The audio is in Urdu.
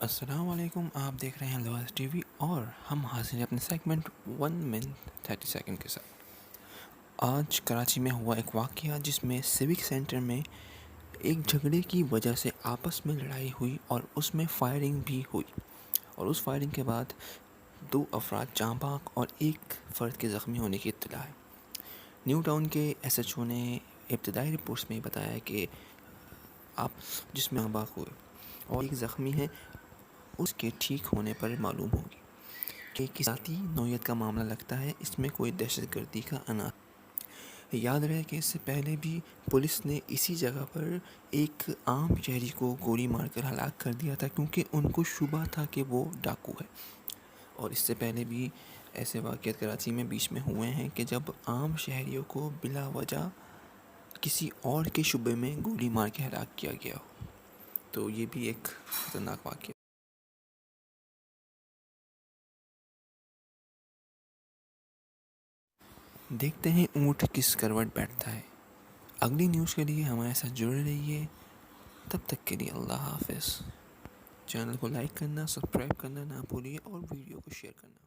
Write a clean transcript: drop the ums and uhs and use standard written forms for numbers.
السلام علیکم، آپ دیکھ رہے ہیں لواز ٹی وی اور ہم حاضر ہیں اپنے سیگمنٹ 1 منٹ 30 سیکنڈ کے ساتھ۔ آج کراچی میں ہوا ایک واقعہ جس میں سیوک سینٹر میں ایک جھگڑے کی وجہ سے آپس میں لڑائی ہوئی اور اس میں فائرنگ بھی ہوئی، اور اس فائرنگ کے بعد 2 افراد جاں باق اور 1 فرد کے زخمی ہونے کی اطلاع ہے۔ نیو ٹاؤن کے ایس ایچ او نے ابتدائی رپورٹس میں بتایا کہ آپ جس میں جاں باق ہوئے اور 1 زخمی ہے، اس کے ٹھیک ہونے پر معلوم ہوگی کہ کسی ذاتی نوعیت کا معاملہ لگتا ہے، اس میں کوئی دہشت گردی کا عناصر۔ یاد رہے کہ اس سے پہلے بھی پولیس نے اسی جگہ پر ایک عام شہری کو گولی مار کر ہلاک کر دیا تھا، کیونکہ ان کو شبہ تھا کہ وہ ڈاکو ہے۔ اور اس سے پہلے بھی ایسے واقعات کراچی میں بیچ میں ہوئے ہیں کہ جب عام شہریوں کو بلا وجہ کسی اور کے شبے میں گولی مار کے ہلاک کیا گیا ہو، تو یہ بھی ایک خطرناک واقعہ۔ دیکھتے ہیں اونٹ کس کروٹ بیٹھتا ہے۔ اگلی نیوز کے لیے ہمارے ساتھ جڑے رہیے، تب تک کے لیے اللہ حافظ۔ چینل کو لائک کرنا، سبسکرائب کرنا نہ بھولیے اور ویڈیو کو شیئر کرنا۔